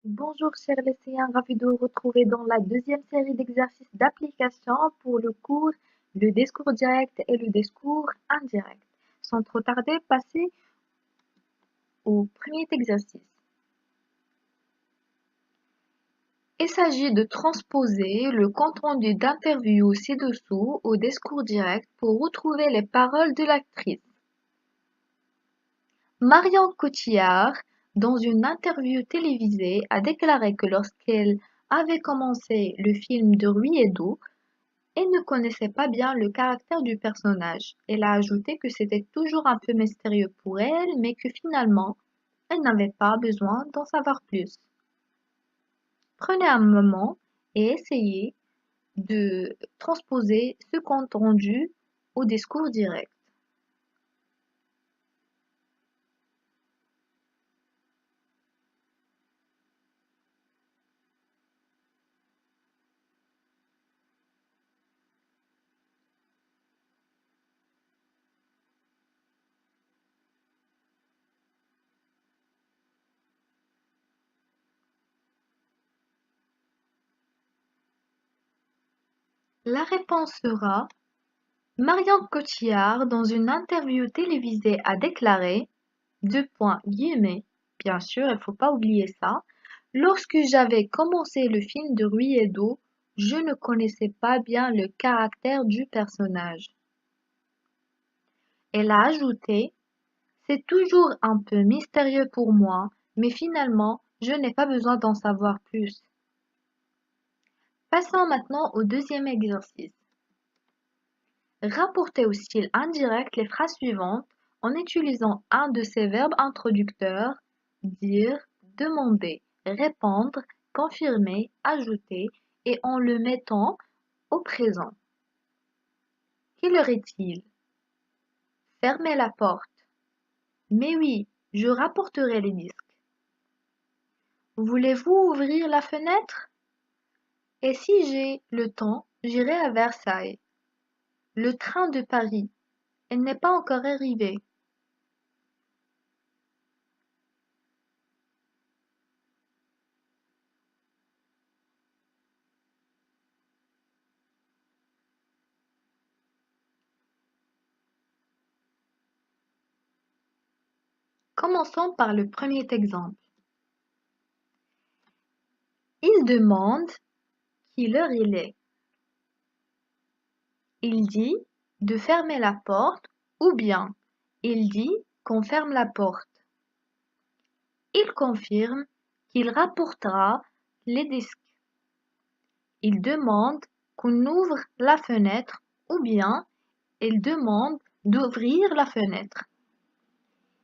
Bonjour chers lycéens, ravi de vous retrouver dans la deuxième série d'exercices d'application pour le cours le discours direct et le discours indirect. Sans trop tarder, passez au premier exercice. Il s'agit de transposer le compte-rendu d'interview ci-dessous au discours direct pour retrouver les paroles de l'actrice. Marion Cotillard, dans une interview télévisée, a déclaré que lorsqu'elle avait commencé le film de Ruy et d'eau, elle ne connaissait pas bien le caractère du personnage. Elle a ajouté que c'était toujours un peu mystérieux pour elle, mais que finalement, elle n'avait pas besoin d'en savoir plus. Prenez un moment et essayez de transposer ce compte rendu au discours direct. La réponse sera: Marion Cotillard, dans une interview télévisée, a déclaré, bien sûr, il ne faut pas oublier ça, lorsque j'avais commencé le film de Ruy et d'eau, je ne connaissais pas bien le caractère du personnage. Elle a ajouté: c'est toujours un peu mystérieux pour moi, mais finalement, je n'ai pas besoin d'en savoir plus. Passons maintenant au deuxième exercice. Rapportez au style indirect les phrases suivantes en utilisant un de ces verbes introducteurs: dire, demander, répondre, confirmer, ajouter, et en le mettant au présent. Quelle heure est-il? Fermez la porte. Mais oui, je rapporterai les disques. Voulez-vous ouvrir la fenêtre? Et si j'ai le temps, j'irai à Versailles. Le train de Paris, elle n'est pas encore arrivée. Commençons par le premier exemple. Il demande quelle heure il est. Il dit de fermer la porte ou bien il dit qu'on ferme la porte. Il confirme qu'il rapportera les disques. Il demande qu'on ouvre la fenêtre ou bien il demande d'ouvrir la fenêtre.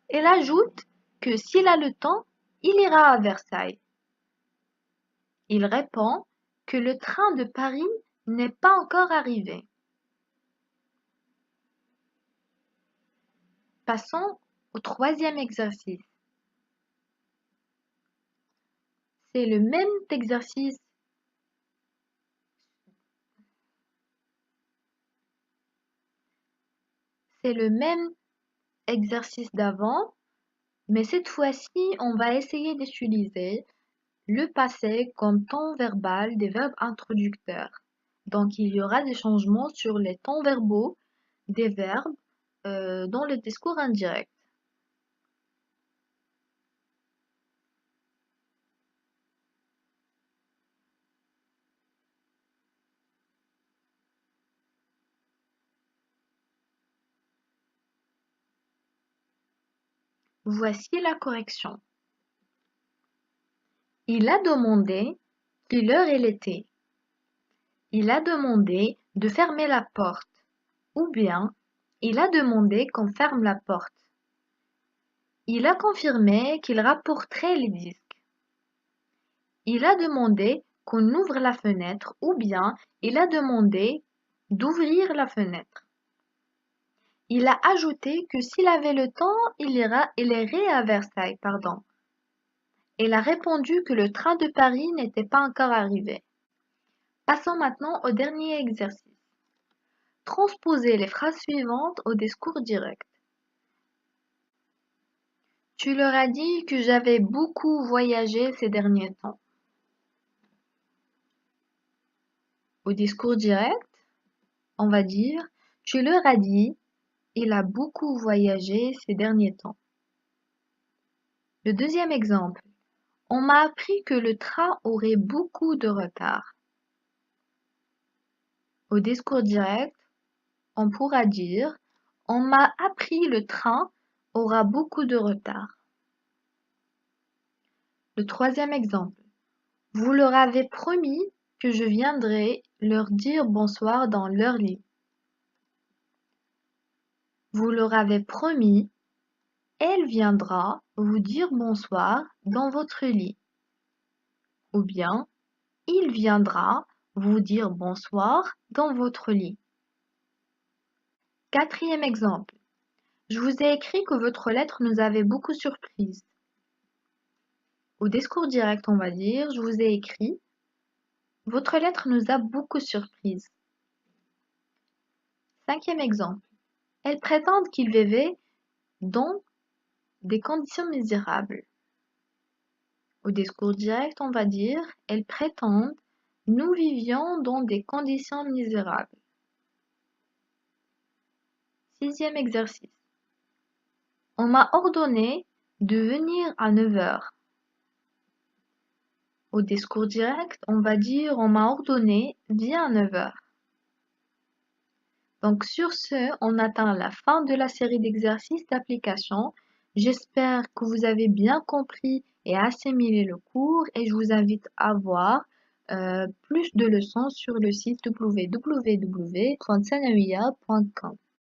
Il ajoute que s'il a le temps, il ira à Versailles. Il répond que le train de Paris n'est pas encore arrivé. Passons au troisième exercice. C'est le même exercice. C'est le même exercice d'avant, mais cette fois-ci, on va essayer d'utiliser le passé comme temps verbal des verbes introducteurs. Donc, il y aura des changements sur les temps verbaux des verbes dans le discours indirect. Voici la correction. Il a demandé quelle heure il était. Il a demandé de fermer la porte. Ou bien, il a demandé qu'on ferme la porte. Il a confirmé qu'il rapporterait les disques. Il a demandé qu'on ouvre la fenêtre ou bien il a demandé d'ouvrir la fenêtre. Il a ajouté que s'il avait le temps, il irait à Versailles, pardon. Il a répondu que le train de Paris n'était pas encore arrivé. Passons maintenant au dernier exercice. Transposez les phrases suivantes au discours direct. Tu leur as dit que j'avais beaucoup voyagé ces derniers temps. Au discours direct, on va dire, tu leur as dit, il a beaucoup voyagé ces derniers temps. Le deuxième exemple, on m'a appris que le train aurait beaucoup de retard. Au discours direct, on pourra dire, on m'a appris le train aura beaucoup de retard. Le troisième exemple, vous leur avez promis que je viendrai leur dire bonsoir dans leur lit. Vous leur avez promis, elle viendra vous dire bonsoir dans votre lit. Ou bien, il viendra vous dire bonsoir dans votre lit. Quatrième exemple. Je vous ai écrit que votre lettre nous avait beaucoup surprise. Au discours direct, on va dire, je vous ai écrit, votre lettre nous a beaucoup surprise. Cinquième exemple. Elles prétendent qu'ils vivaient dans des conditions misérables. Au discours direct, on va dire, elles prétendent, nous vivions dans des conditions misérables. Sixième exercice. On m'a ordonné de venir à 9 heures. Au discours direct, on va dire on m'a ordonné, viens à 9 heures. Donc sur ce, on atteint la fin de la série d'exercices d'application. J'espère que vous avez bien compris et assimilé le cours et je vous invite à voir plus de leçons sur le site www.sanawiya.com.